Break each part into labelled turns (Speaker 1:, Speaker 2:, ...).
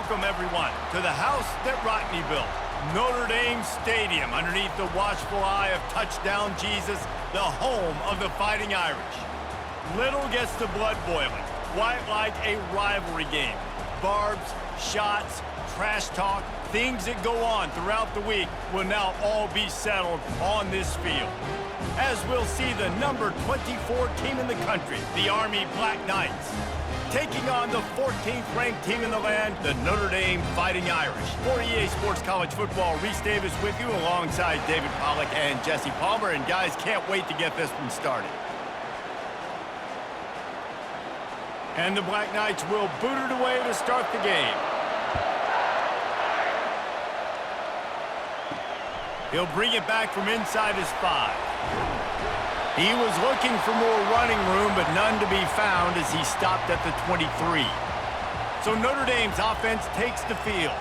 Speaker 1: Welcome, everyone, to the house that Rodney built, Notre Dame Stadium, underneath the watchful eye of Touchdown Jesus, the home of the Fighting Irish. Little gets the blood boiling, quite like a rivalry game. Barbs, shots, trash talk, things that go on throughout the week will now all be settled on this field. As we'll see the number 24 team in the country, the Army Black Knights, taking on the 14th ranked team in the land, the Notre Dame Fighting Irish. For EA Sports College Football, Reese Davis with you alongside David Pollack and Jesse Palmer. And guys, can't wait to get this one started. And the Black Knights will boot it away to start the game. He'll bring it back from inside his 5. He was looking for more running room, but none to be found as he stopped at the 23. So Notre Dame's offense takes the field.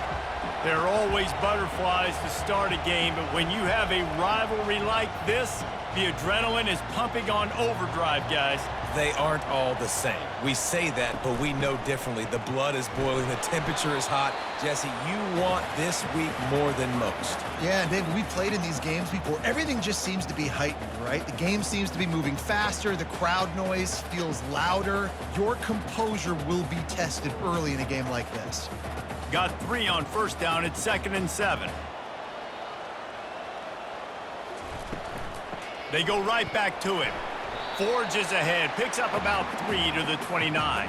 Speaker 1: There are always butterflies to start a game, but when you have a rivalry like this, the adrenaline is pumping on overdrive, guys.
Speaker 2: They aren't all the same. We say that, but we know differently. The blood is boiling. The temperature is hot. Jesse, you want this week more than most.
Speaker 3: Yeah, and David, we've played in these games before. Everything just seems to be heightened, right? The game seems to be moving faster. The crowd noise feels louder. Your composure will be tested early in a game like this.
Speaker 1: Got 3 on first down. It's 2nd and 7. They go right back to him. Forges ahead, picks up about 3 to the 29.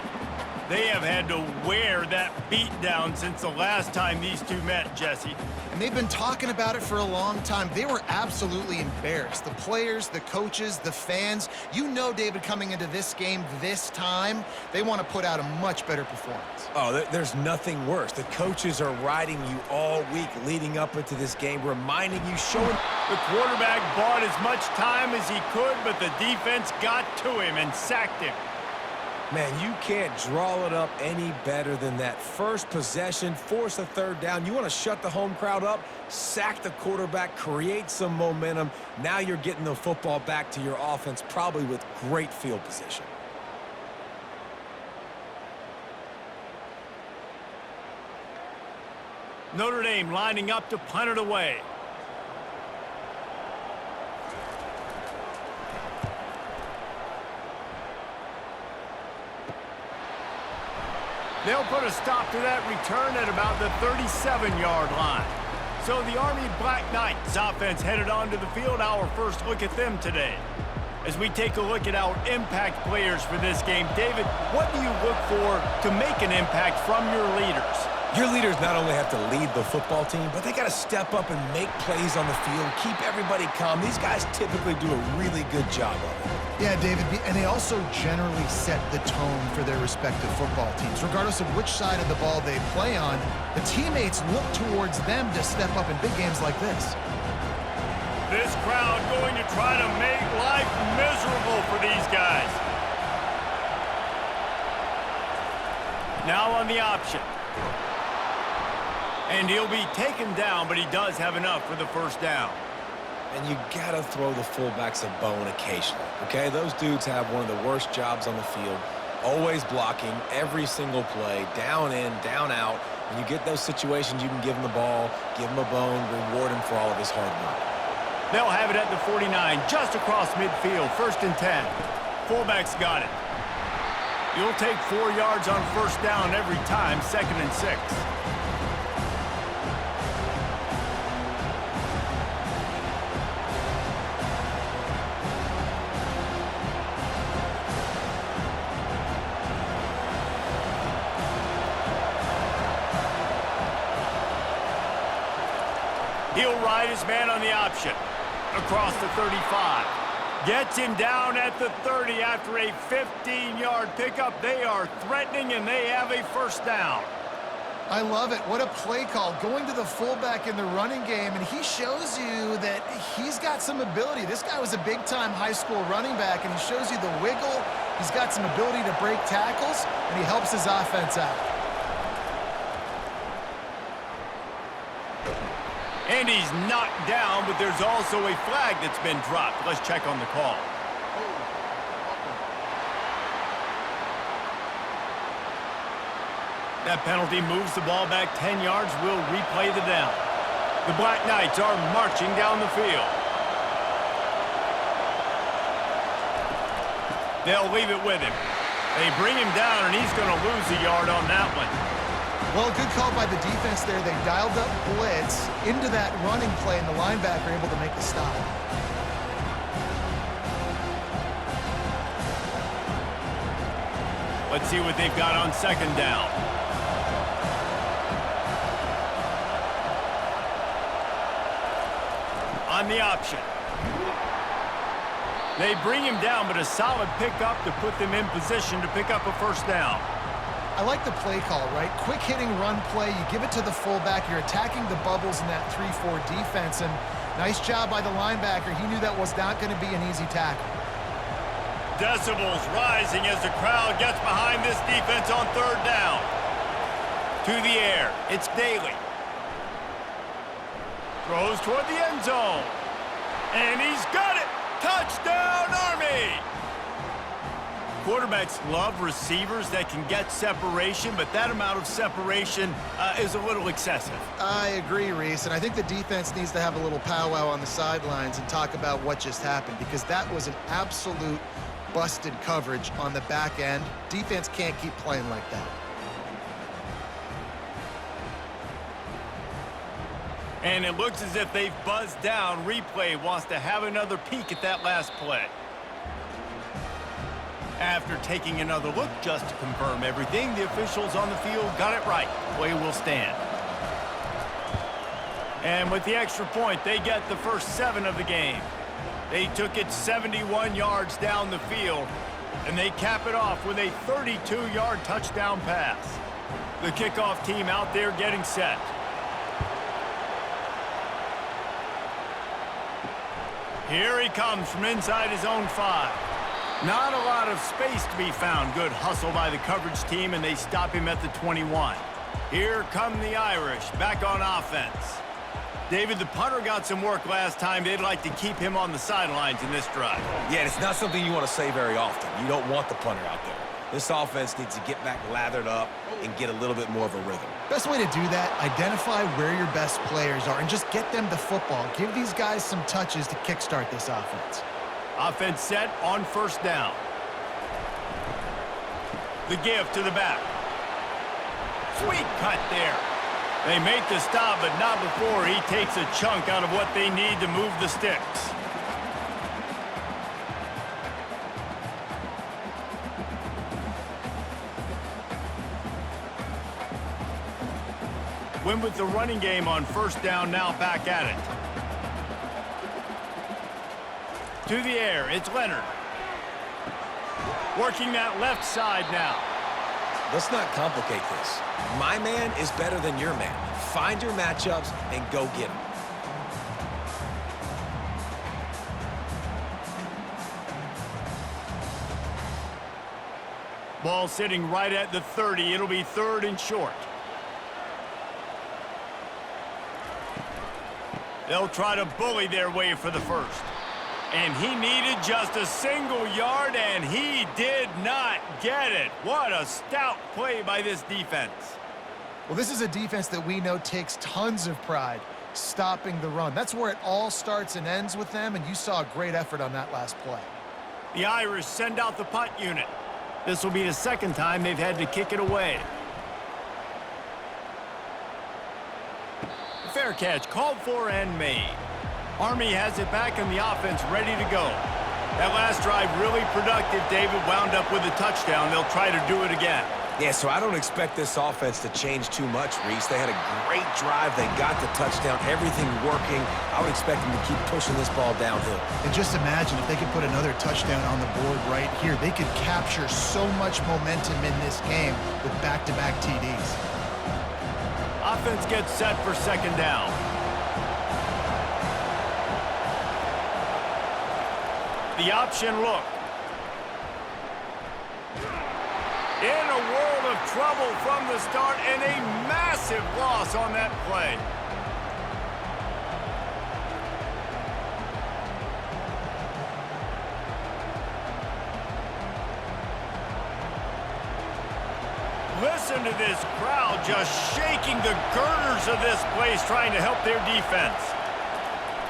Speaker 1: They have had to wear that beat down since the last time these two met, Jesse.
Speaker 3: And they've been talking about it for a long time. They were absolutely embarrassed. The players, the coaches, the fans. You know, David, coming into this game this time, they want to put out a much better performance.
Speaker 2: Oh, there's nothing worse. The coaches are riding you all week leading up into this game, reminding you, showing...
Speaker 1: The quarterback bought as much time as he could, but the defense got to him and sacked him.
Speaker 2: Man, you can't draw it up any better than that. First possession, force a third down. You want to shut the home crowd up, sack the quarterback, create some momentum. Now you're getting the football back to your offense, probably with great field position.
Speaker 1: Notre Dame lining up to punt it away. They'll put a stop to that return at about the 37-yard line. So the Army Black Knights offense headed onto the field. Our first look at them today. As we take a look at our impact players for this game, David, what do you look for to make an impact from your leaders?
Speaker 2: Your leaders not only have to lead the football team, but they got to step up and make plays on the field, keep everybody calm. These guys typically do a really good job of it.
Speaker 3: Yeah, David, and they also generally set the tone for their respective football teams. Regardless of which side of the ball they play on, the teammates look towards them to step up in big games like this.
Speaker 1: This crowd going to try to make life miserable for these guys. Now on the option. And he'll be taken down, but he does have enough for the first down.
Speaker 2: And you got to throw the fullbacks a bone occasionally, okay? Those dudes have one of the worst jobs on the field, always blocking every single play, down in, down out. When you get those situations, you can give him the ball, give him a bone, reward him for all of his hard work.
Speaker 1: They'll have it at the 49, just across midfield, 1st and 10. Fullback's got it. You'll take 4 yards on first down every time, 2nd and 6. He'll ride his man on the option. Across the 35. Gets him down at the 30 after a 15-yard pickup. They are threatening, and they have a first down.
Speaker 3: I love it. What a play call. Going to the fullback in the running game, and he shows you that he's got some ability. This guy was a big-time high school running back, and he shows you the wiggle. He's got some ability to break tackles, and he helps his offense out.
Speaker 1: And he's knocked down, but there's also a flag that's been dropped. Let's check on the call. That penalty moves the ball back 10 yards. We'll replay the down. The Black Knights are marching down the field. They'll leave it with him. They bring him down, and he's going to lose a yard on that one.
Speaker 3: Well, good call by the defense there. They dialed up blitz into that running play, and the linebacker able to make the stop.
Speaker 1: Let's see what they've got on second down. On the option. They bring him down, but a solid pickup to put them in position to pick up a first down.
Speaker 3: I like the play call, right? Quick hitting run play. You give it to the fullback. You're attacking the bubbles in that 3-4 defense, and nice job by the linebacker. He knew that was not going to be an easy tackle.
Speaker 1: Decibels rising as the crowd gets behind this defense on third down. To the air, it's Daly. Throws toward the end zone. And he's got it! Touchdown, Army! Quarterbacks love receivers that can get separation, but that amount of separation is a little excessive.
Speaker 3: I agree, Reese, and I think the defense needs to have a little powwow on the sidelines and talk about what just happened, because that was an absolute busted coverage on the back end. Defense can't keep playing like that.
Speaker 1: And it looks as if they've buzzed down. Replay wants to have another peek at that last play. After taking another look just to confirm everything, the officials on the field got it right. Play will stand. And with the extra point, they get the first 7 of the game. They took it 71 yards down the field, and they cap it off with a 32-yard touchdown pass. The kickoff team out there getting set. Here he comes from inside his own 5. Not a lot of space to be found. Good hustle by the coverage team, and they stop him at the 21. Here come the Irish, back on offense. David, the punter got some work last time. They'd like to keep him on the sidelines in this drive.
Speaker 2: Yeah, it's not something you want to say very often. You don't want the punter out there. This offense needs to get back lathered up and get a little bit more of a rhythm.
Speaker 3: Best way to do that, identify where your best players are and just get them the football. Give these guys some touches to kickstart this offense.
Speaker 1: Offense set on first down. The give to the back. Sweet cut there. They make the stop, but not before he takes a chunk out of what they need to move the sticks. Win with the running game on first down, now back at it. To the air, it's Leonard. Working that left side now.
Speaker 2: Let's not complicate this. My man is better than your man. Find your matchups and go get them.
Speaker 1: Ball sitting right at the 30. It'll be third and short. They'll try to bully their way for the first. And he needed just a single yard, and he did not get it. What a stout play by this defense.
Speaker 3: Well, this is a defense that we know takes tons of pride stopping the run. That's where it all starts and ends with them, and you saw a great effort on that last play.
Speaker 1: The Irish send out the punt unit. This will be the second time they've had to kick it away. Fair catch, called for and made. Army has it back in the offense, ready to go. That last drive really productive. David wound up with a touchdown. They'll try to do it again.
Speaker 2: Yeah, so I don't expect this offense to change too much, Reese. They had a great drive. They got the touchdown, everything working. I would expect them to keep pushing this ball downhill.
Speaker 3: And just imagine if they could put another touchdown on the board right here. They could capture so much momentum in this game with back-to-back TDs.
Speaker 1: Offense gets set for second down. The option look. In a world of trouble from the start, and a massive loss on that play. Listen to this crowd just shaking the girders of this place trying to help their defense.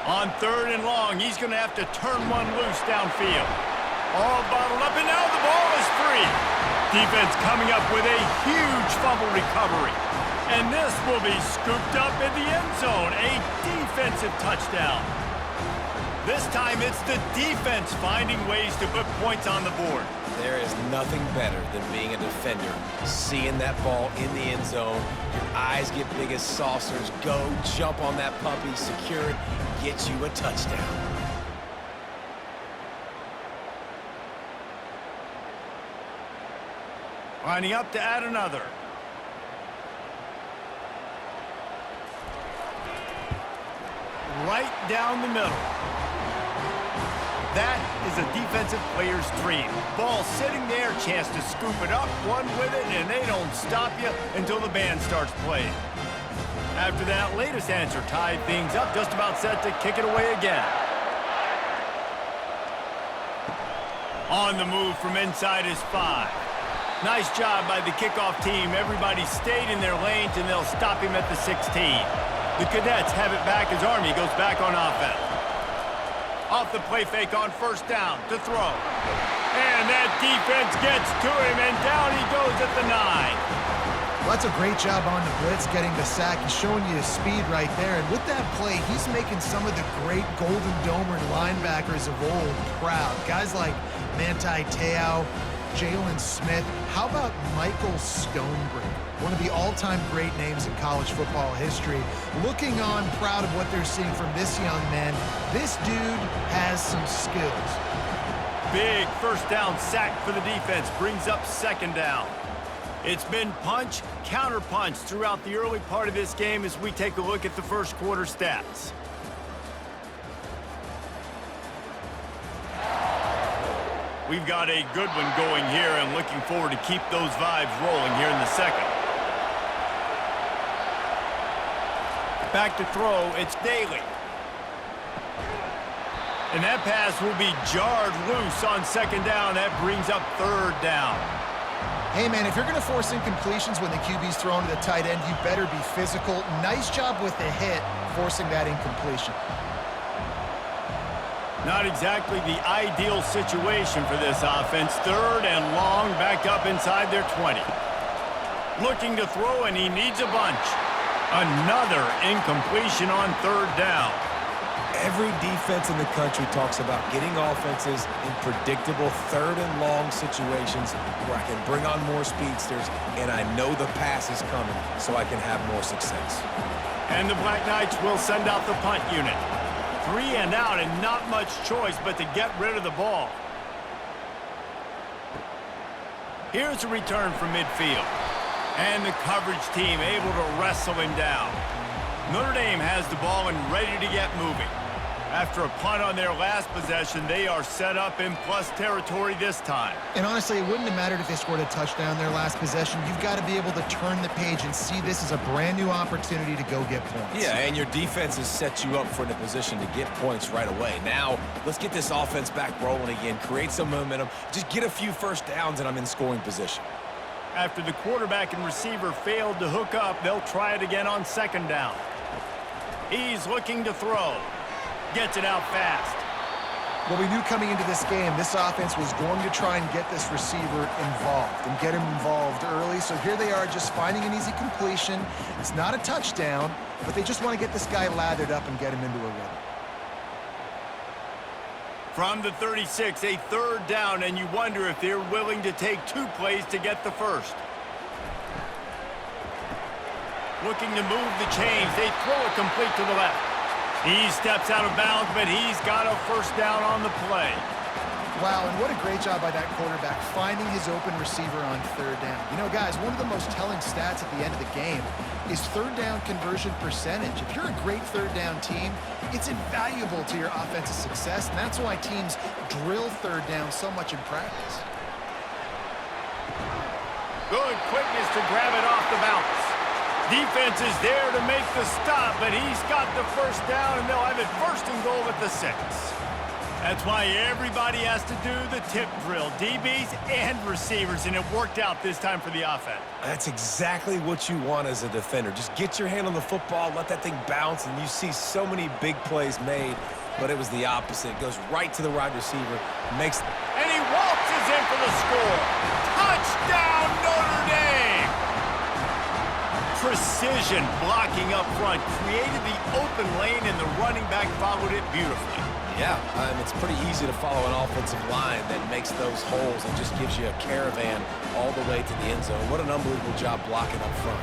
Speaker 1: On 3rd and long, he's going to have to turn one loose downfield. All bottled up, and now the ball is free. Defense coming up with a huge fumble recovery. And this will be scooped up in the end zone. A defensive touchdown. This time it's the defense finding ways to put points on the board.
Speaker 2: There is nothing better than being a defender, seeing that ball in the end zone. Your eyes get big as saucers. Go, jump on that puppy, secure it, get you a touchdown.
Speaker 1: Lining up to add another. Right down the middle. That is a defensive player's dream. Ball sitting there, chance to scoop it up, one with it, and they don't stop you until the band starts playing. After that latest answer tied things up, just about set to kick it away again. On the move from inside his 5. Nice job by the kickoff team. Everybody stayed in their lanes, and they'll stop him at the 16. The Cadets have it back as Army goes back on offense. Off the play fake on 1st down to throw. And that defense gets to him, and down he goes at the 9.
Speaker 3: Well, that's a great job on the blitz, getting the sack. He's showing you his speed right there. And with that play, he's making some of the great Golden Domer linebackers of old proud. Guys like Manti Te'o, Jalen Smith. How about Michael Stonebreaker? One of the all-time great names in college football history. Looking on, proud of what they're seeing from this young man. This dude has some skills.
Speaker 1: Big 1st down sack for the defense. Brings up 2nd down. It's been punch, counter-punch throughout the early part of this game as we take a look at the 1st quarter stats. We've got a good one going here and looking forward to keep those vibes rolling here in the 2nd. Back to throw, it's Daly. And that pass will be jarred loose on 2nd down. That brings up 3rd down.
Speaker 3: Hey, man, if you're going to force incompletions when the QB's thrown to the tight end, you better be physical. Nice job with the hit, forcing that incompletion.
Speaker 1: Not exactly the ideal situation for this offense. 3rd and long, back up inside their 20. Looking to throw, and he needs a bunch. Another incompletion on 3rd down.
Speaker 2: Every defense in the country talks about getting offenses in predictable 3rd and long situations where I can bring on more speedsters and I know the pass is coming so I can have more success.
Speaker 1: And the Black Knights will send out the punt unit. 3 and out, and not much choice but to get rid of the ball. Here's a return from midfield. And the coverage team able to wrestle him down. Notre Dame has the ball and ready to get moving. After a punt on their last possession, they are set up in plus territory this time.
Speaker 3: And honestly, it wouldn't have mattered if they scored a touchdown their last possession. You've got to be able to turn the page and see this as a brand new opportunity to go get points.
Speaker 2: Yeah, and your defense has set you up for the position to get points right away. Now, let's get this offense back rolling again, create some momentum, just get a few 1st downs, and I'm in scoring position.
Speaker 1: After the quarterback and receiver failed to hook up, they'll try it again on 2nd down. He's looking to throw. Gets it out fast.
Speaker 3: Well, we knew coming into this game, this offense was going to try and get this receiver involved and get him involved early. So here they are just finding an easy completion. It's not a touchdown, but they just want to get this guy lathered up and get him into a rhythm.
Speaker 1: From the 36, a 3rd down, and you wonder if they're willing to take 2 plays to get the 1st. Looking to move the chains. They throw it complete to the left. He steps out of bounds, but he's got a 1st down on the play.
Speaker 3: Wow, and what a great job by that quarterback finding his open receiver on 3rd down. You know, guys, one of the most telling stats at the end of the game is 3rd down conversion percentage. If you're a great 3rd down team, it's invaluable to your offensive success, and that's why teams drill 3rd down so much in practice.
Speaker 1: Good quickness to grab it off the bounce. Defense is there to make the stop, but he's got the 1st down, and they'll have it 1st and goal at the 6. That's why everybody has to do the tip drill, DBs and receivers, and it worked out this time for the offense.
Speaker 2: That's exactly what you want as a defender. Just get your hand on the football, let that thing bounce, and you see so many big plays made, but it was the opposite. It goes right to the wide receiver, makes...
Speaker 1: And he waltzes in for the score. Touchdown, Notre Dame! Precision blocking up front created the open lane, and the running back followed it beautifully.
Speaker 2: Yeah, it's pretty easy to follow an offensive line that makes those holes and just gives you a caravan all the way to the end zone. What an unbelievable job blocking up front.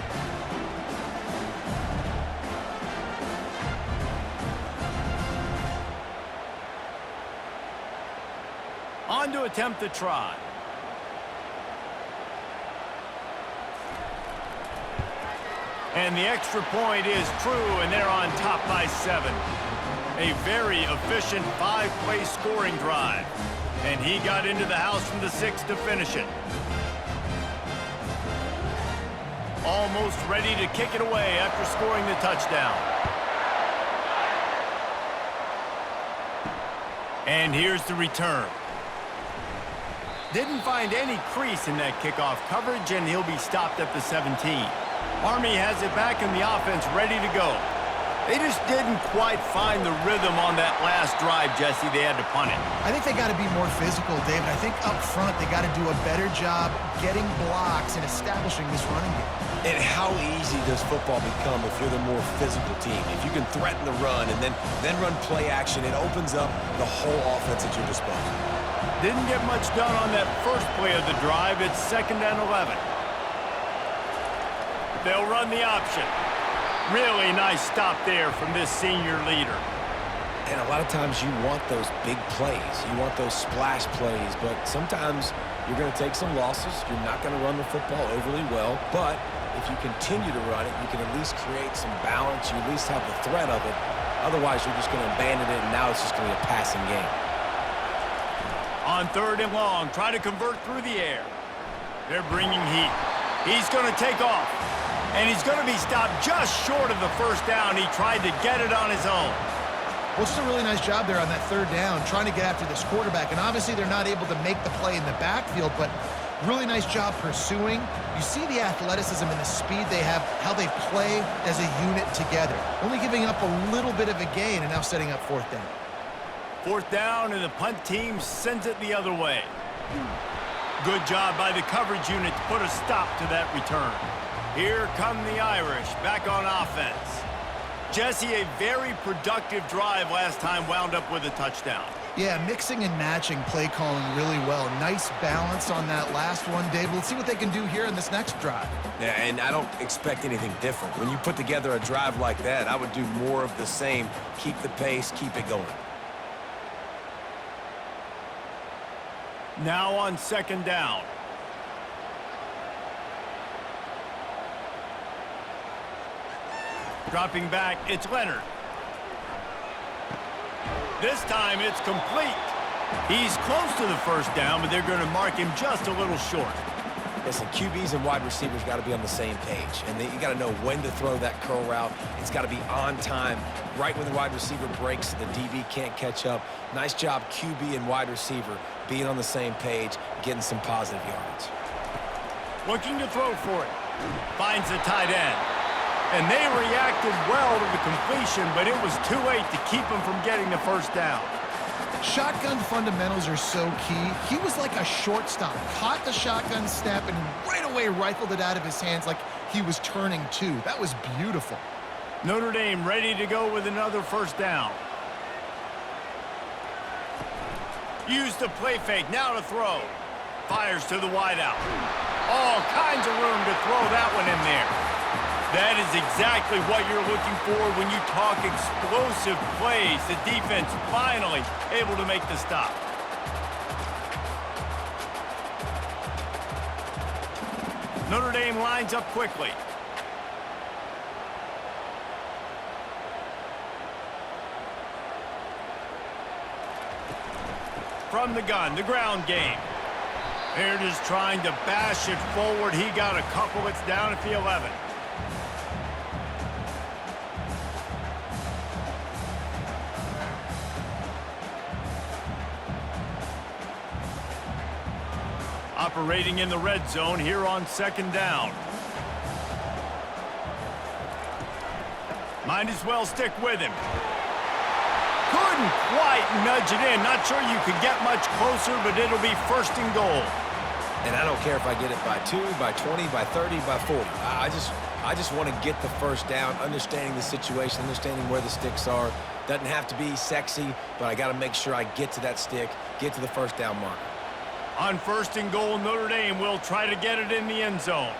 Speaker 1: On to attempt the try. And the extra point is true, and they're on top by 7. A very efficient 5-play scoring drive. And he got into the house from the 6 to finish it. Almost ready to kick it away after scoring the touchdown. And here's the return. Didn't find any crease in that kickoff coverage, and he'll be stopped at the 17. Army has it back in the offense, ready to go. They just didn't quite find the rhythm on that last drive, Jesse. They had to punt it.
Speaker 3: I think they got to be more physical, David. I think up front they got to do a better job getting blocks and establishing this running game.
Speaker 2: And how easy does football become if you're the more physical team? If you can threaten the run and then run play action, it opens up the whole offense at your disposal.
Speaker 1: Didn't get much done on that first play of the drive. It's 2nd and 11. They'll run the option. Really nice stop there from this senior leader.
Speaker 2: And a lot of times you want those big plays. You want those splash plays, but sometimes you're going to take some losses. You're not going to run the football overly well, but if you continue to run it, you can at least create some balance. You at least have the threat of it. Otherwise, you're just going to abandon it, and now it's just going to be a passing game.
Speaker 1: On 3rd and long, try to convert through the air. They're bringing heat. He's going to take off. And he's going to be stopped just short of the first down. He tried to get it on his own.
Speaker 3: Well, just a really nice job there on that 3rd down, trying to get after this quarterback. And obviously they're not able to make the play in the backfield, but really nice job pursuing. You see the athleticism and the speed they have, how they play as a unit together. Only giving up a little bit of a gain and now setting up 4th down.
Speaker 1: 4th down, and the punt team sends it the other way. Good job by the coverage unit to put a stop to that return. Here come the Irish, back on offense. Jesse, a very productive drive last time, wound up with a touchdown.
Speaker 3: Yeah, mixing and matching play calling really well. Nice balance on that last one, Dave. Let's see what they can do here in this next drive.
Speaker 2: Yeah, and I don't expect anything different. When you put together a drive like that, I would do more of the same. Keep the pace, keep it going.
Speaker 1: Now on 2nd down. Dropping back, it's Leonard. This time it's complete. He's close to the first down, but they're going to mark him just a little short.
Speaker 2: Listen, QBs and wide receivers got to be on the same page, and you got to know when to throw that curl route. It's got to be on time, right when the wide receiver breaks, the DB can't catch up. Nice job, QB and wide receiver, being on the same page, getting some positive yards.
Speaker 1: Looking to throw for it. Finds the tight end. And they reacted well to the completion, but it was too late to keep him from getting the first down.
Speaker 3: Shotgun fundamentals are so key. He was like a shortstop, caught the shotgun snap and right away rifled it out of his hands like he was turning two. That was beautiful.
Speaker 1: Notre Dame ready to go with another first down. Used the play fake, now to throw. Fires to the wideout. All kinds of room to throw that one in there. That is exactly what you're looking for when you talk explosive plays. The defense finally able to make the stop. Notre Dame lines up quickly. From the gun, the ground game. They're just trying to bash it forward. He got a couple. It's down at the 11. Operating in the red zone here on 2nd down. Might as well stick with him. Couldn't quite nudge it in. Not sure you could get much closer, but it'll be 1st and goal.
Speaker 2: And I don't care if I get it by 2, by 20, by 30, by 40. I just want to get the first down, understanding the situation, understanding where the sticks are. Doesn't have to be sexy, but I got to make sure I get to that stick, get to the 1st down marker.
Speaker 1: On 1st and goal, Notre Dame will try to get it in the end zone.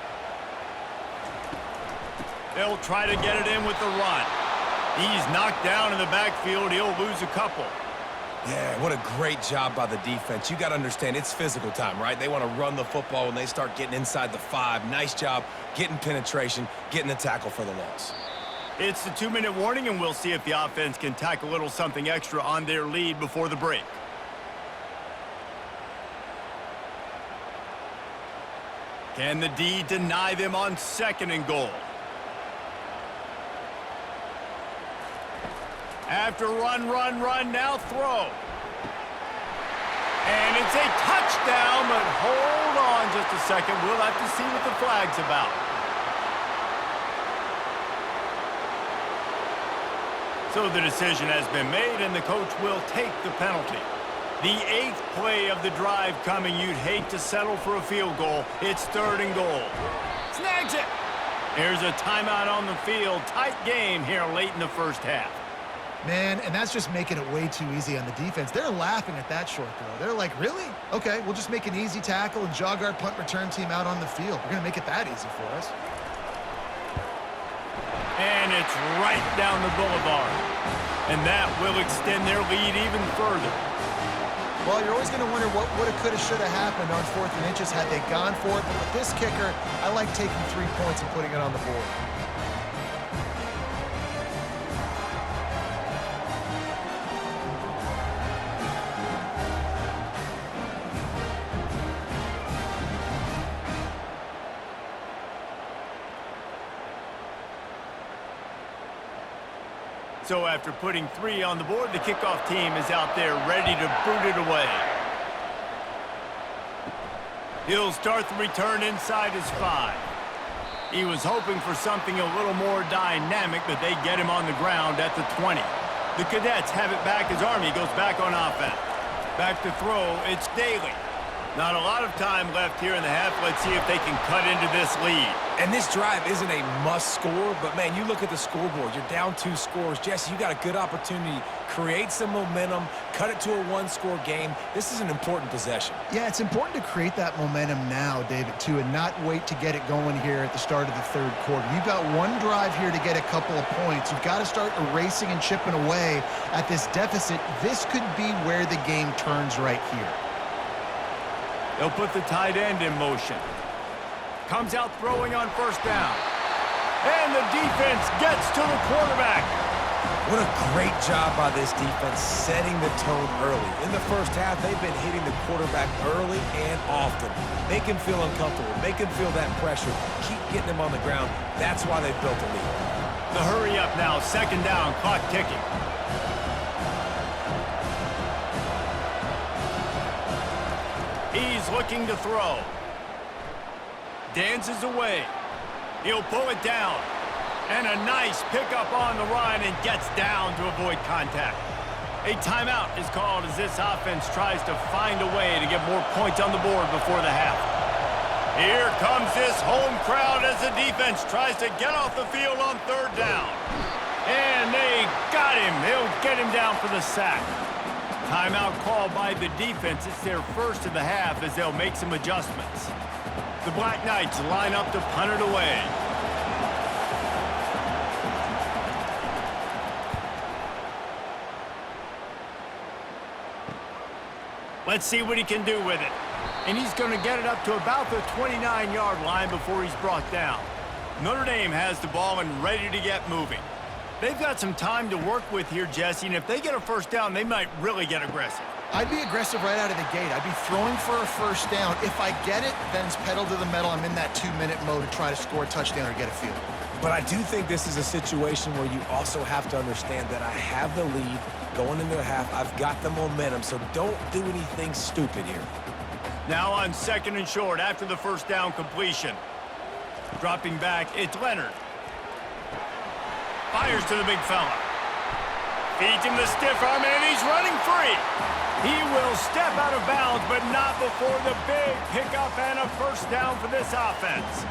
Speaker 1: They'll try to get it in with the run. He's knocked down in the backfield. He'll lose a couple.
Speaker 2: Yeah, what a great job by the defense. You got to understand, it's physical time, right? They want to run the football when they start getting inside the 5. Nice job getting penetration, getting the tackle for the loss.
Speaker 1: It's the 2-minute warning, and we'll see if the offense can tack a little something extra on their lead before the break. Can the D deny them on 2nd and goal? After run, now throw. And it's a touchdown, but hold on just a second. We'll have to see what the flag's about. So the decision has been made, and the coach will take the penalty. The 8th play of the drive coming. You'd hate to settle for a field goal. It's 3rd and goal. Snags it. There's a timeout on the field. Tight game here late in the 1st half.
Speaker 3: Man, and that's just making it way too easy on the defense. They're laughing at that short throw. They're like, really? Okay, we'll just make an easy tackle and jog our punt return team out on the field. We're going to make it that easy for us.
Speaker 1: And it's right down the boulevard. And that will extend their lead even further.
Speaker 3: Well, you're always going to wonder what woulda, coulda, shoulda happened on 4th and inches had they gone for it. But with this kicker, I like taking 3 points and putting it on the board.
Speaker 1: So after putting 3 on the board, the kickoff team is out there ready to boot it away. He'll start the return inside his 5. He was hoping for something a little more dynamic, but they get him on the ground at the 20. The Cadets have it back as Army goes back on offense. Back to throw, it's Daly. Not a lot of time left here in the half. Let's see if they can cut into this lead.
Speaker 2: And this drive isn't a must score, but man, you look at the scoreboard, you're down 2 scores. Jesse, you got a good opportunity. Create some momentum, cut it to a 1-score game. This is an important possession.
Speaker 3: Yeah, it's important to create that momentum now, David, too, and not wait to get it going here at the start of the 3rd quarter. You've got 1 drive here to get a couple of points. You've got to start erasing and chipping away at this deficit. This could be where the game turns right here.
Speaker 1: They'll put the tight end in motion. Comes out throwing on 1st down. And the defense gets to the quarterback.
Speaker 2: What a great job by this defense setting the tone early. In the 1st half, they've been hitting the quarterback early and often. Make him feel uncomfortable. Make him feel that pressure. Keep getting him on the ground. That's why they've built a lead.
Speaker 1: The hurry up now. 2nd down. Clock ticking. He's looking to throw. Dances away. He'll pull it down. And a nice pickup on the run and gets down to avoid contact. A timeout is called as this offense tries to find a way to get more points on the board before the half. Here comes this home crowd as the defense tries to get off the field on 3rd down. And they got him. They'll get him down for the sack. Timeout called by the defense. It's their 1st of the half as they'll make some adjustments. The Black Knights line up to punt it away. Let's see what he can do with it. And he's going to get it up to about the 29-yard line before he's brought down. Notre Dame has the ball and ready to get moving. They've got some time to work with here, Jesse, and if they get a 1st down, they might really get aggressive.
Speaker 3: I'd be aggressive right out of the gate. I'd be throwing for a 1st down. If I get it, then it's pedal to the metal. I'm in that 2-minute mode to try to score a touchdown or get a field.
Speaker 2: But I do think this is a situation where you also have to understand that I have the lead going into the half. I've got the momentum, so don't do anything stupid here.
Speaker 1: Now on 2nd and short after the first down completion. Dropping back, it's Leonard. Fires to the big fella. Feeds him the stiff arm, and he's running free. He will step out of bounds, but not before the big pickup and a first down for this offense.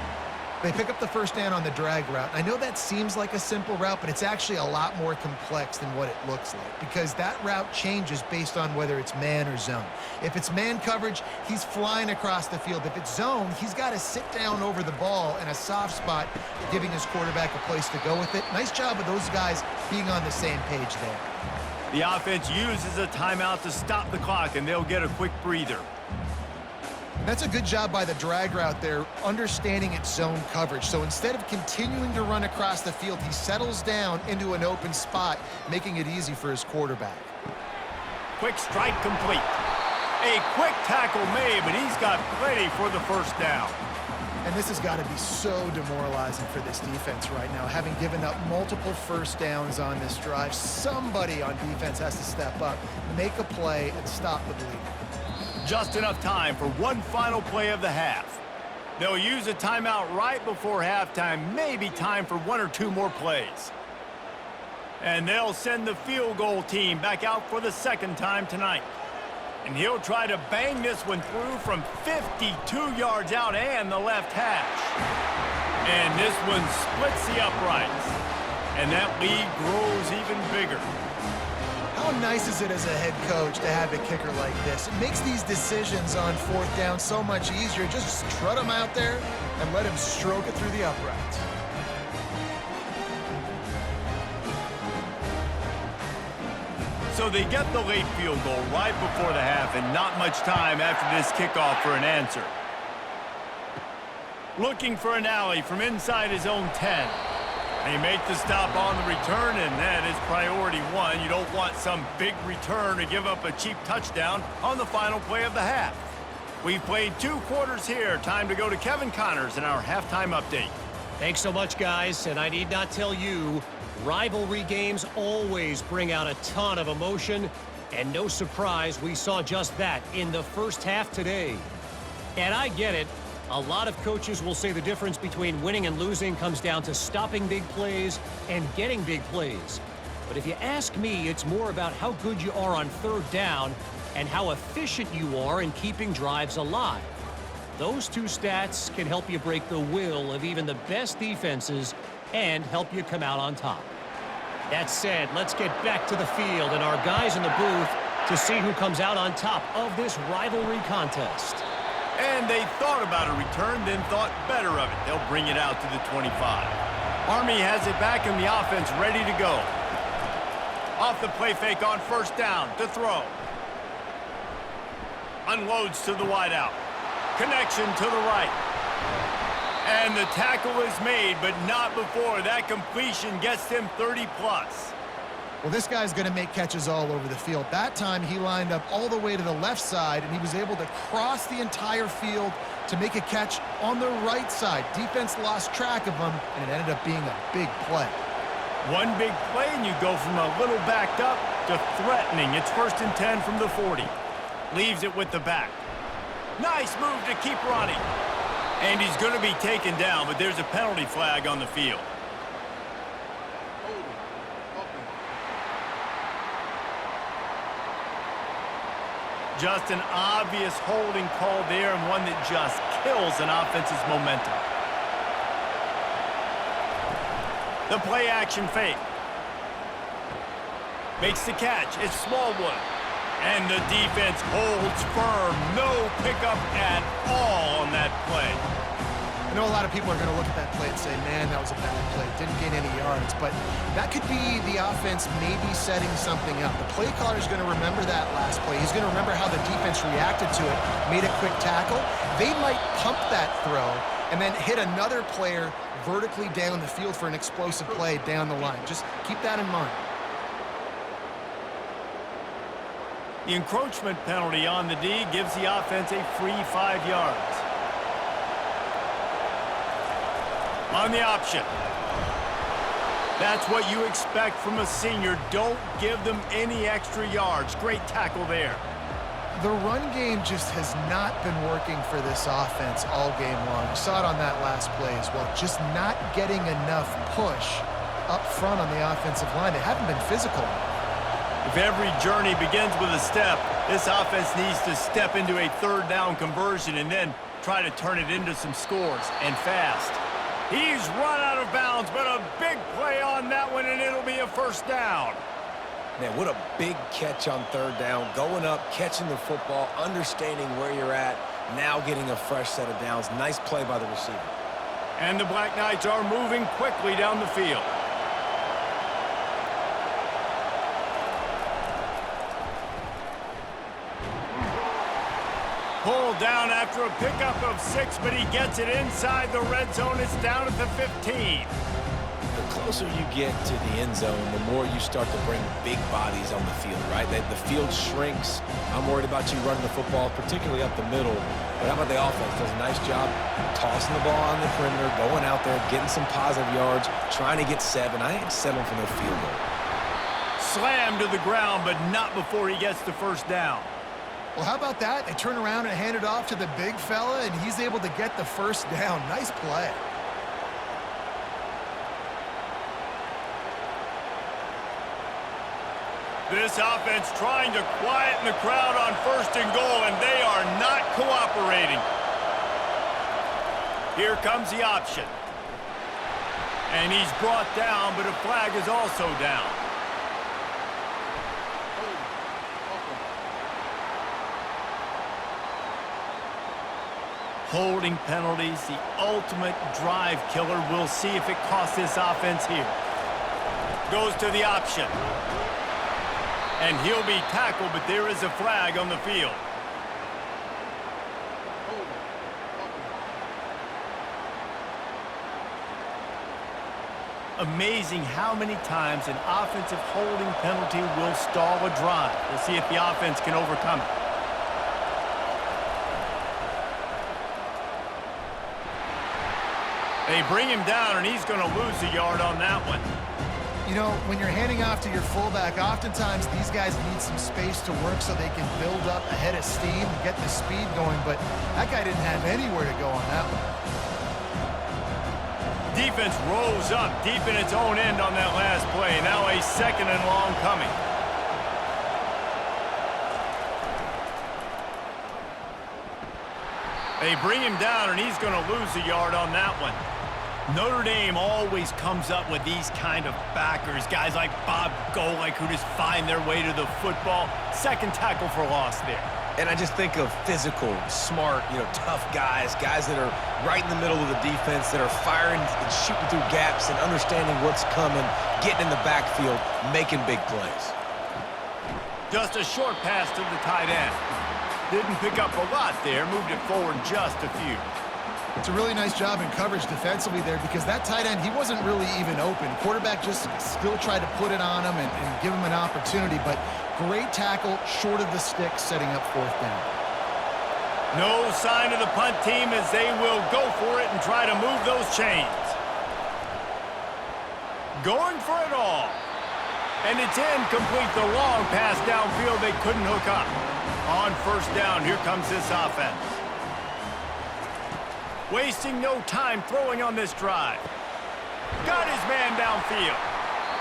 Speaker 3: They pick up the first down on the drag route. I know that seems like a simple route, but it's actually a lot more complex than what it looks like because that route changes based on whether it's man or zone. If it's man coverage, he's flying across the field. If it's zone, he's got to sit down over the ball in a soft spot, giving his quarterback a place to go with it. Nice job of those guys being on the same page there.
Speaker 1: The offense uses a timeout to stop the clock, and they'll get a quick breather.
Speaker 3: That's a good job by the drag route there, understanding its zone coverage. So instead of continuing to run across the field, he settles down into an open spot, making it easy for his quarterback.
Speaker 1: Quick strike complete. A quick tackle made, but he's got plenty for the first down.
Speaker 3: And this has got to be so demoralizing for this defense right now. Having given up multiple first downs on this drive, somebody on defense has to step up, make a play, and stop the bleeding.
Speaker 1: Just enough time for one final play of the half. They'll use a timeout right before halftime, maybe time for one or two more plays. And they'll send the field goal team back out for the second time tonight. And he'll try to bang this one through from 52 yards out and the left hash. And this one splits the uprights. And that lead grows even bigger.
Speaker 3: How nice is it as a head coach to have a kicker like this? It makes these decisions on fourth down so much easier. Just strut him out there and let him stroke it through the uprights.
Speaker 1: So they get the late field goal right before the half and not much time after this kickoff for an answer. Looking for an alley from inside his own 10. They make the stop on the return, and that is priority one. You don't want some big return to give up a cheap touchdown on the final play of the half. We've played 2 quarters here. Time to go to Kevin Connors in our halftime update.
Speaker 4: Thanks so much, guys, and I need not tell you, rivalry games always bring out a ton of emotion, and no surprise, we saw just that in the first half today. And I get it. A lot of coaches will say the difference between winning and losing comes down to stopping big plays and getting big plays. But if you ask me, it's more about how good you are on third down and how efficient you are in keeping drives alive. Those 2 stats can help you break the will of even the best defenses and help you come out on top. That said, let's get back to the field and our guys in the booth to see who comes out on top of this rivalry contest.
Speaker 1: And they thought about a return, then thought better of it. They'll bring it out to the 25. Army has it back and the offense ready to go. Off the play fake on first down to throw. Unloads to the wideout. Connection to the right. And the tackle is made, but not before that completion gets them 30+.
Speaker 3: Well, this guy's going to make catches all over the field. That time, he lined up all the way to the left side, and he was able to cross the entire field to make a catch on the right side. Defense lost track of him, and it ended up being a big play.
Speaker 1: One big play, and you go from a little backed up to threatening. It's 1st and 10 from the 40. Leaves it with the back. Nice move to keep running. And he's going to be taken down, but there's a penalty flag on the field. Just an obvious holding call there, and one that just kills an offense's momentum. The play action fake. Makes the catch. It's Smallwood. And the defense holds firm. No pickup at all on that play.
Speaker 3: I know a lot of people are going to look at that play and say, man, that was a bad play. Didn't gain any yards. But that could be the offense maybe setting something up. The play caller is going to remember that last play. He's going to remember how the defense reacted to it, made a quick tackle. They might pump that throw and then hit another player vertically down the field for an explosive play down the line. Just keep that in mind.
Speaker 1: The encroachment penalty on the D gives the offense a free 5 yards. On the option. That's what you expect from a senior. Don't give them any extra yards. Great tackle there.
Speaker 3: The run game just has not been working for this offense all game long. You saw it on that last play as well. Just not getting enough push up front on the offensive line. They haven't been physical.
Speaker 1: If every journey begins with a step, this offense needs to step into a third down conversion and then try to turn it into some scores, and fast. He's run out of bounds, but a big play on that one, and it'll be a first down.
Speaker 2: Man, what a big catch on third down. Going up, catching the football, understanding where you're at, now getting a fresh set of downs. Nice play by the receiver.
Speaker 1: And the Black Knights are moving quickly down the field. Pulled down after a pickup of 6, but he gets it inside the red zone. It's down at the 15.
Speaker 2: The closer you get to the end zone, the more you start to bring big bodies on the field, right? The field shrinks. I'm worried about you running the football, particularly up the middle. But how about the offense? Does a nice job tossing the ball on the perimeter, going out there, getting some positive yards, trying to get 7. I ain't settling for no field goal.
Speaker 1: Slammed to the ground, but not before he gets the first down.
Speaker 3: Well, how about that? They turn around and hand it off to the big fella, and he's able to get the first down. Nice play.
Speaker 1: This offense trying to quieten the crowd on 1st and goal, and they are not cooperating. Here comes the option. And he's brought down, but a flag is also down. Holding penalties, the ultimate drive killer. We'll see if it costs this offense here. Goes to the option. And he'll be tackled, but there is a flag on the field. Amazing how many times an offensive holding penalty will stall a drive. We'll see if the offense can overcome it. They bring him down, and he's going to lose a yard on that one.
Speaker 3: You know, when you're handing off to your fullback, oftentimes these guys need some space to work so they can build up a head of steam and get the speed going, but that guy didn't have anywhere to go on that one.
Speaker 1: Defense rose up deep in its own end on that last play. Now a 2nd and long coming. They bring him down, and he's going to lose a yard on that one. Notre Dame always comes up with these kind of backers, guys like Bob Golick who just find their way to the football. 2nd tackle for loss there.
Speaker 2: And I just think of physical, smart, tough guys that are right in the middle of the defense, that are firing and shooting through gaps and understanding what's coming, getting in the backfield, making big plays.
Speaker 1: Just a short pass to the tight end. Didn't pick up a lot there, moved it forward just a few.
Speaker 3: It's a really nice job in coverage defensively there because that tight end, he wasn't really even open. Quarterback just still tried to put it on him and give him an opportunity, but great tackle short of the stick, setting up 4th down.
Speaker 1: No sign of the punt team as they will go for it and try to move those chains. Going for it all. And it's incomplete. The long pass downfield, they couldn't hook up. On 1st down, here comes this offense. Wasting no time throwing on this drive. Got his man downfield.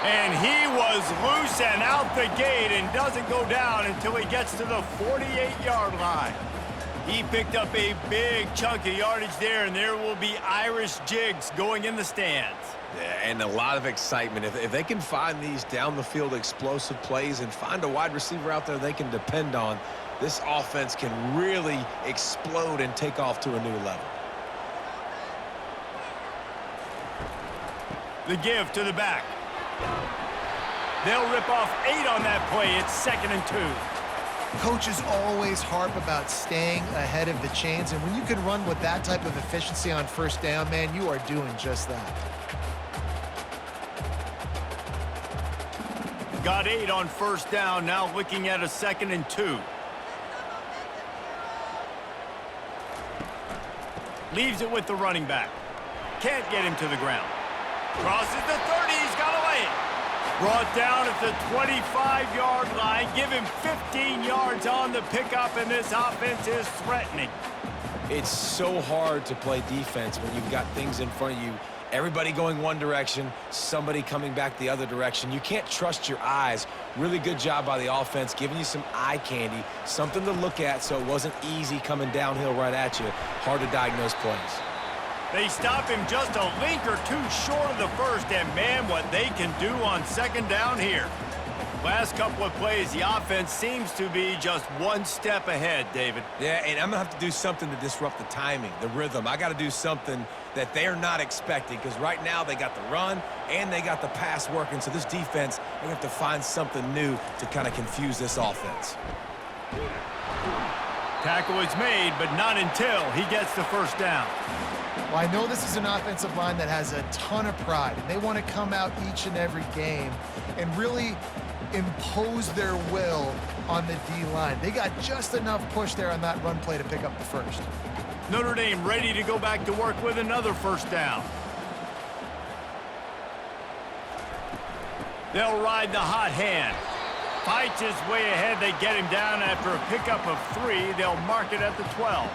Speaker 1: And he was loose and out the gate and doesn't go down until he gets to the 48-yard line. He picked up a big chunk of yardage there, and there will be Irish jigs going in the stands.
Speaker 2: Yeah, and a lot of excitement. If they can find these down-the-field explosive plays and find a wide receiver out there they can depend on, this offense can really explode and take off to a new level.
Speaker 1: The give to the back. They'll rip off 8 on that play. It's 2nd and 2.
Speaker 3: Coaches always harp about staying ahead of the chains, and when you can run with that type of efficiency on 1st down, man, you are doing just that.
Speaker 1: Got 8 on 1st down, now looking at a 2nd and 2. Leaves it with the running back. Can't get him to the ground. Crosses the 30, he's got away. Brought down at the 25-yard line. Give him 15 yards on the pickup, and this offense is threatening.
Speaker 2: It's so hard to play defense when you've got things in front of you. Everybody going one direction, somebody coming back the other direction. You can't trust your eyes. Really good job by the offense, giving you some eye candy, something to look at so it wasn't easy coming downhill right at you. Hard to diagnose plays.
Speaker 1: They stop him just a link or two short of the first, and man, what they can do on second down here. Last couple of plays, the offense seems to be just one step ahead, David.
Speaker 2: Yeah, and I'm going to have to do something to disrupt the timing, the rhythm. I got to do something that they're not expecting, because right now they got the run and they got the pass working. So this defense, they have to find something new to kind of confuse this offense.
Speaker 1: Tackle is made, but not until he gets the first down.
Speaker 3: Well, I know this is an offensive line that has a ton of pride, and they want to come out each and every game and really impose their will on the D-line. They got just enough push there on that run play to pick up the first.
Speaker 1: Notre Dame ready to go back to work with another first down. They'll ride the hot hand. Fights his way ahead. They get him down after a pickup of 3. They'll mark it at the 12.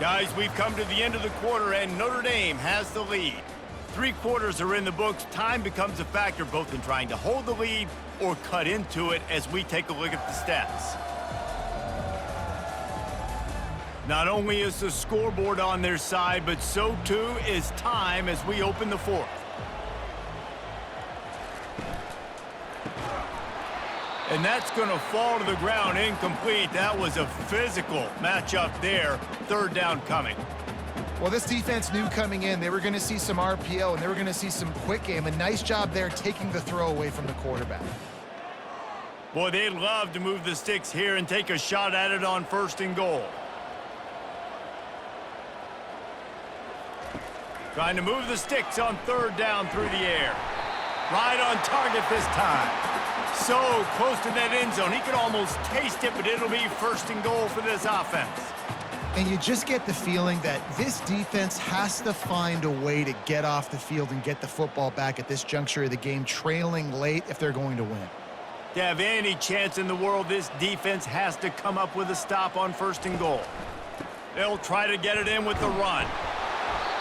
Speaker 1: Guys, we've come to the end of the quarter, and Notre Dame has the lead. 3 quarters are in the books. Time becomes a factor both in trying to hold the lead or cut into it as we take a look at the stats. Not only is the scoreboard on their side, but so too is time as we open the fourth. And that's going to fall to the ground incomplete. That was a physical matchup there. Third down coming.
Speaker 3: Well, this defense knew coming in they were going to see some RPO and they were going to see some quick game. A nice job there taking the throw away from the quarterback.
Speaker 1: Boy, they'd love to move the sticks here and take a shot at it on 1st and goal. Trying to move the sticks on 3rd down through the air. Right on target this time. So close to that end zone. He could almost taste it, but it'll be 1st and goal for this offense.
Speaker 3: And you just get the feeling that this defense has to find a way to get off the field and get the football back at this juncture of the game, trailing late if they're going to win.
Speaker 1: To have any chance in the world, this defense has to come up with a stop on 1st and goal. They'll try to get it in with the run.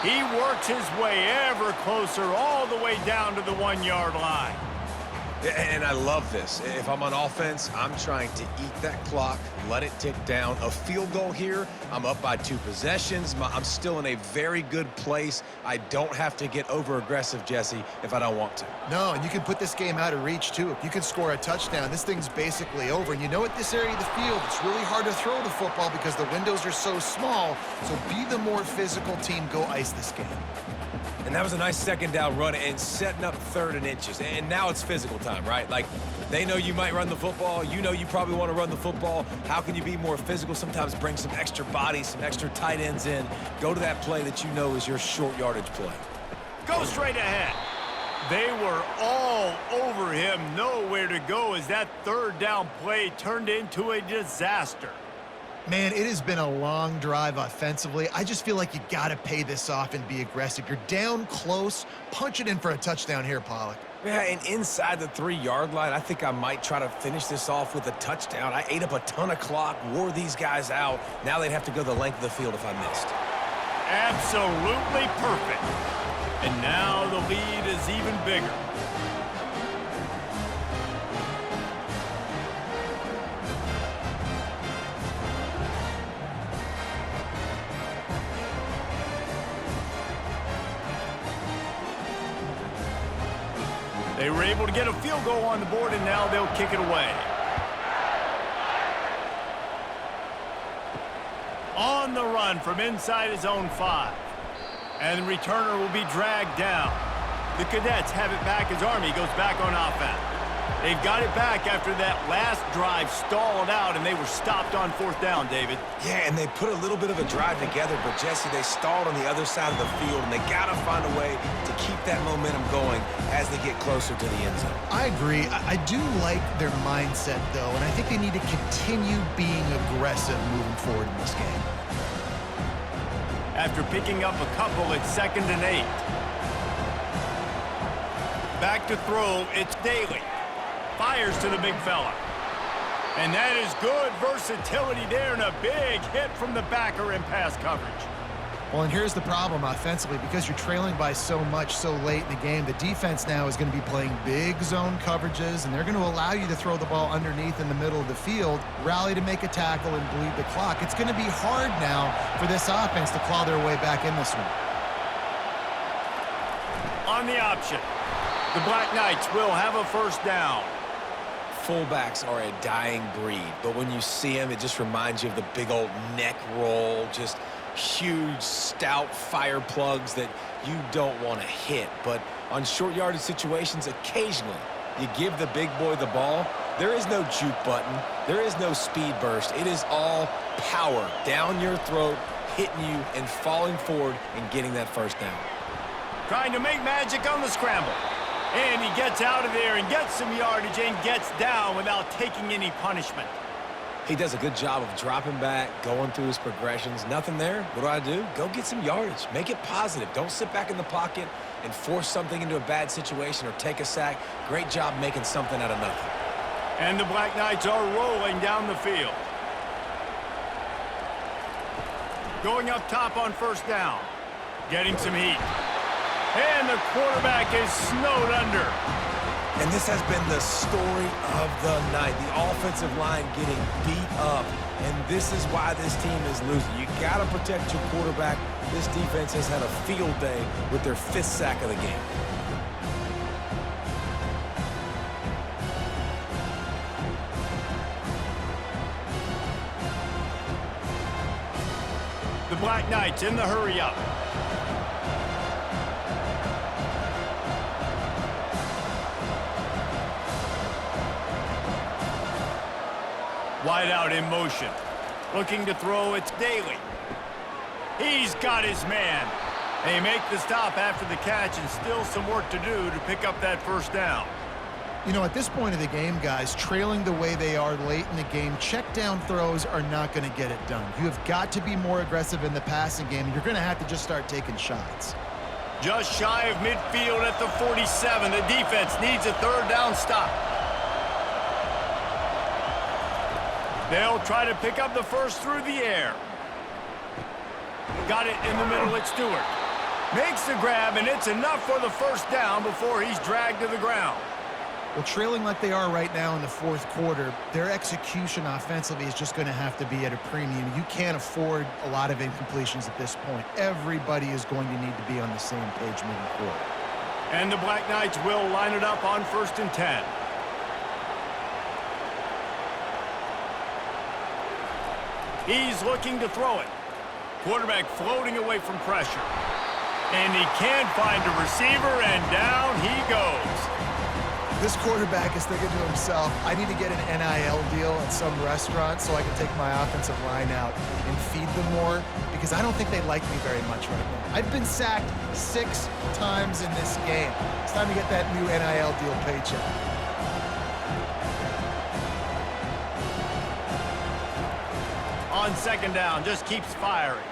Speaker 1: He works his way ever closer all the way down to the 1-yard line.
Speaker 2: And I love this. If I'm on offense, I'm trying to eat that clock, let it tick down. A field goal here, I'm up by 2 possessions. I'm still in a very good place. I don't have to get over-aggressive, Jesse, if I don't want to.
Speaker 3: No, and you can put this game out of reach, too. If you can score a touchdown, this thing's basically over. And you know, at this area of the field, it's really hard to throw the football because the windows are so small. So be the more physical team. Go ice this game.
Speaker 2: And that was a nice 2nd down run and setting up 3rd and inches. And now it's physical time, right? Like, they know you might run the football. You know you probably want to run the football. How can you be more physical? Sometimes bring some extra bodies, some extra tight ends in. Go to that play that you know is your short yardage play.
Speaker 1: Go straight ahead. They were all over him. Nowhere to go as that 3rd down play turned into a disaster.
Speaker 3: Man, it has been a long drive offensively. I just feel like you got to pay this off and be aggressive. You're down close. Punch it in for a touchdown here, Pollock.
Speaker 2: Yeah, and inside the 3-yard line, I think I might try to finish this off with a touchdown. I ate up a ton of clock, wore these guys out. Now they'd have to go the length of the field if I missed.
Speaker 1: Absolutely perfect. And now the lead is even bigger. They were able to get a field goal on the board, and now they'll kick it away. On the run from inside his own 5. And the returner will be dragged down. The Cadets have it back as Army goes back on offense. They've got it back after that last drive stalled out, and they were stopped on 4th down, David.
Speaker 2: Yeah, and they put a little bit of a drive together, but, Jesse, they stalled on the other side of the field, and they got to find a way to keep that momentum going as they get closer to the end zone.
Speaker 3: I agree. I do like their mindset, though, and I think they need to continue being aggressive moving forward in this game.
Speaker 1: after picking up a couple at 2nd and 8. Back to throw, it's Daly. Fires to the big fella. And that is good versatility there and a big hit from the backer in pass coverage.
Speaker 3: Well, and here's the problem offensively. Because you're trailing by so much so late in the game, the defense now is going to be playing big zone coverages, and they're going to allow you to throw the ball underneath in the middle of the field, rally to make a tackle, and bleed the clock. It's going to be hard now for this offense to claw their way back in this one.
Speaker 1: On the option, the Black Knights will have a first down.
Speaker 2: Fullbacks are a dying breed, but when you see them, it just reminds you of the big old neck roll, just huge, stout fire plugs that you don't want to hit. But on short yardage situations, occasionally, you give the big boy the ball. There is no juke button. There is no speed burst. It is all power down your throat, hitting you and falling forward and getting that first down.
Speaker 1: Trying to make magic on the scramble. And he gets out of there and gets some yardage and gets down without taking any punishment.
Speaker 2: He does a good job of dropping back, going through his progressions. Nothing there. What do? Go get some yardage. Make it positive. Don't sit back in the pocket and force something into a bad situation or take a sack. Great job making something out of nothing.
Speaker 1: And the Black Knights are rolling down the field. Going up top on first down. Getting some heat. And the quarterback is snowed under.
Speaker 2: And this has been the story of the night. The offensive line getting beat up. And this is why this team is losing. You got to protect your quarterback. This defense has had a field day with their 5th sack of the game.
Speaker 1: The Black Knights in the hurry-up. Wide out in motion. Looking to throw, it's Daly. He's got his man. They make the stop after the catch and still some work to do to pick up that first down.
Speaker 3: You know, at this point of the game, guys, trailing the way they are late in the game, check down throws are not going to get it done. You have got to be more aggressive in the passing game, and you're going to have to just start taking shots.
Speaker 1: Just shy of midfield at the 47. The defense needs a 3rd down stop. They'll try to pick up the first through the air. Got it in the middle at Stewart. Makes the grab, and it's enough for the first down before he's dragged to the ground.
Speaker 3: Well, trailing like they are right now in the 4th quarter, their execution offensively is just going to have to be at a premium. You can't afford a lot of incompletions at this point. Everybody is going to need to be on the same page moving forward.
Speaker 1: And the Black Knights will line it up on 1st and 10. He's looking to throw it. Quarterback floating away from pressure. And he can't find a receiver, and down he goes.
Speaker 3: This quarterback is thinking to himself, I need to get an NIL deal at some restaurant so I can take my offensive line out and feed them more, because I don't think they like me very much right now. I've been sacked 6 times in this game. It's time to get that new NIL deal paycheck.
Speaker 1: On 2nd down, just keeps firing.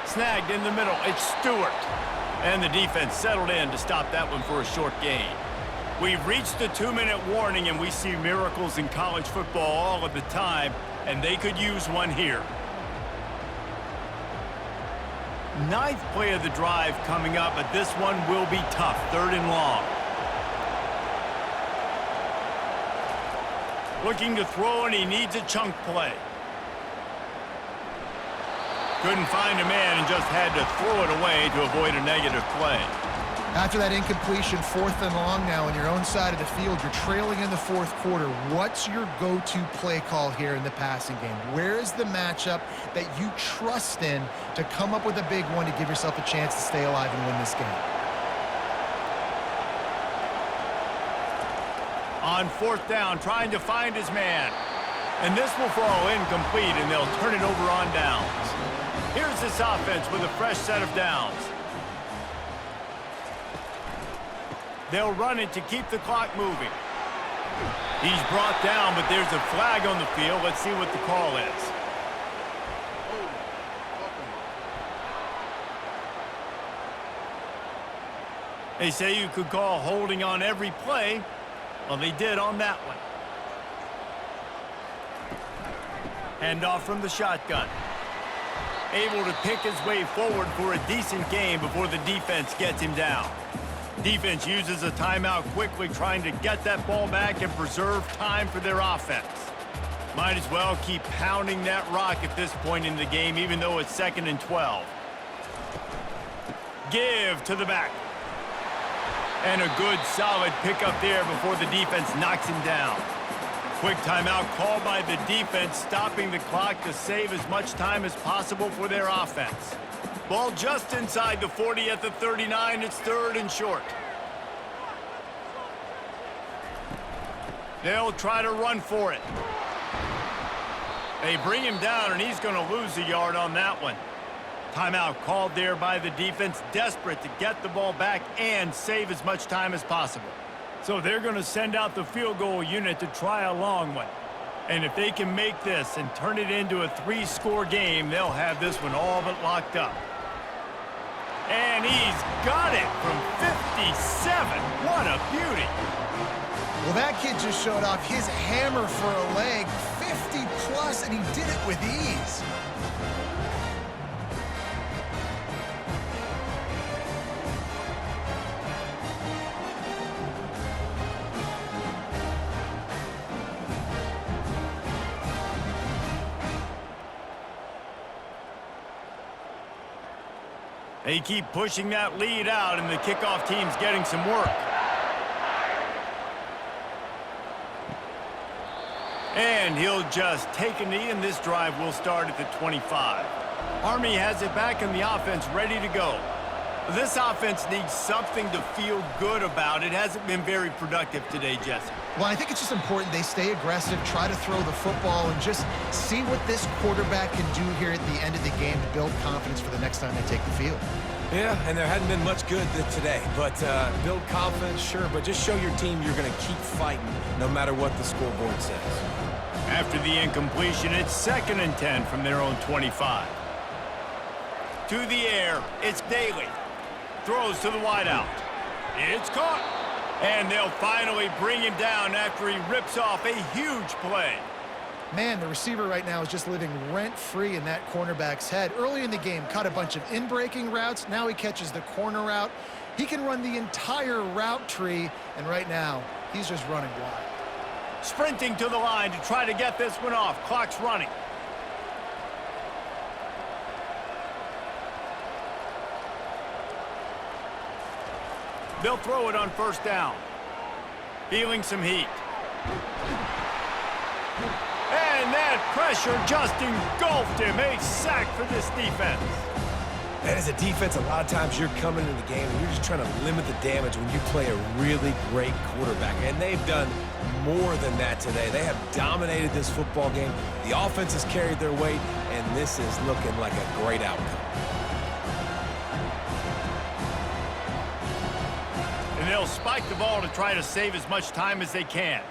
Speaker 1: Snagged in the middle, it's Stewart. And the defense settled in to stop that one for a short gain. We've reached the 2-minute warning, and we see miracles in college football all of the time, and they could use one here. 9th play of the drive coming up, but this one will be tough, 3rd and long. Looking to throw, and he needs a chunk play. Couldn't find a man and just had to throw it away to avoid a negative play.
Speaker 3: After that incompletion, 4th and long now on your own side of the field, you're trailing in the 4th quarter. What's your go-to play call here in the passing game? Where is the matchup that you trust in to come up with a big one to give yourself a chance to stay alive and win this game?
Speaker 1: On 4th down, trying to find his man. And this will fall incomplete, and they'll turn it over on downs. Here's this offense with a fresh set of downs. They'll run it to keep the clock moving. He's brought down, but there's a flag on the field. Let's see what the call is. They say you could call holding on every play. Well, they did on that one. Handoff from the shotgun. Able to pick his way forward for a decent game before the defense gets him down. Defense uses a timeout quickly, trying to get that ball back and preserve time for their offense. Might as well keep pounding that rock at this point in the game, even though it's 2nd and 12. Give to the back. And a good, solid pickup there before the defense knocks him down. Quick timeout called by the defense, stopping the clock to save as much time as possible for their offense. Ball just inside the 40 at the 39. It's 3rd and short. They'll try to run for it. They bring him down, and he's going to lose a yard on that one. Timeout called there by the defense, desperate to get the ball back and save as much time as possible. So they're going to send out the field goal unit to try a long one. And if they can make this and turn it into a 3-score game, they'll have this one all but locked up. And he's got it from 57. What a beauty.
Speaker 3: Well, that kid just showed off his hammer for a leg, 50+, and he did it with ease.
Speaker 1: They keep pushing that lead out, and the kickoff team's getting some work. And he'll just take a knee, and this drive will start at the 25. Army has it back in the offense, ready to go. This offense needs something to feel good about. It hasn't been very productive today, Jesse.
Speaker 3: Well, I think it's just important they stay aggressive, try to throw the football, and just see what this quarterback can do here at the end of the game to build confidence for the next time they take the field.
Speaker 2: Yeah, and there hadn't been much good today. But build confidence, sure, but just show your team you're going to keep fighting no matter what the scoreboard says.
Speaker 1: After the incompletion, it's 2nd and 10 from their own 25. To the air, it's Daly. Throws to the wideout. It's caught. And they'll finally bring him down after he rips off a huge play.
Speaker 3: Man, the receiver right now is just living rent-free in that cornerback's head. Early in the game, caught a bunch of in-breaking routes. Now he catches the corner route. He can run the entire route tree, and right now, he's just running wild.
Speaker 1: Sprinting to the line to try to get this one off. Clock's running. They'll throw it on 1st down. Feeling some heat. And that pressure just engulfed him. A sack for this defense.
Speaker 2: And as a defense, a lot of times you're coming into the game and you're just trying to limit the damage when you play a really great quarterback. And they've done more than that today. They have dominated this football game. The offense has carried their weight, and this is looking like a great outcome.
Speaker 1: And they'll spike the ball to try to save as much time as they can.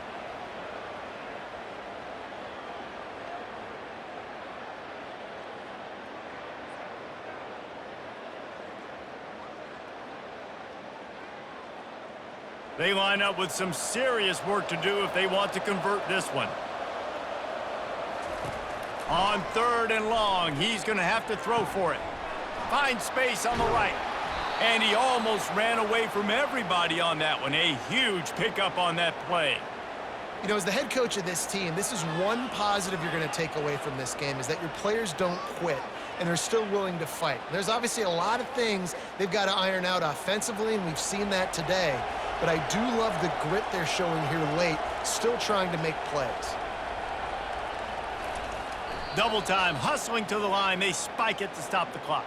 Speaker 1: They line up with some serious work to do if they want to convert this one. On 3rd and long, he's going to have to throw for it. Finds space on the right. And he almost ran away from everybody on that one. A huge pickup on that play.
Speaker 3: You know, as the head coach of this team, this is one positive you're going to take away from this game, is that your players don't quit and they're still willing to fight. There's obviously a lot of things they've got to iron out offensively, and we've seen that today. But I do love the grit they're showing here late, still trying to make plays.
Speaker 1: Double time, hustling to the line. They spike it to stop the clock.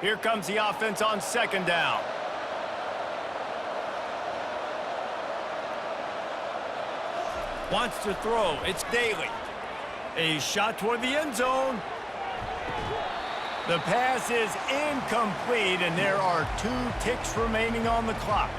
Speaker 1: Here comes the offense on 2nd down. Wants to throw. It's Daly. A shot toward the end zone. The pass is incomplete, and there are 2 ticks remaining on the clock.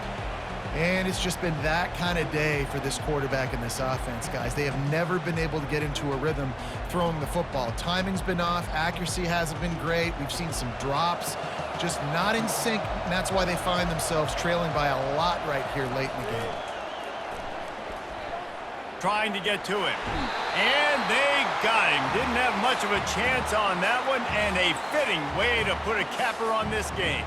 Speaker 3: And it's just been that kind of day for this quarterback and this offense, guys. They have never been able to get into a rhythm throwing the football. Timing's been off. Accuracy hasn't been great. We've seen some drops, just not in sync, and that's why they find themselves trailing by a lot right here late in the game.
Speaker 1: Trying to get to him. And they got him. Didn't have much of a chance on that one, and a fitting way to put a capper on this game.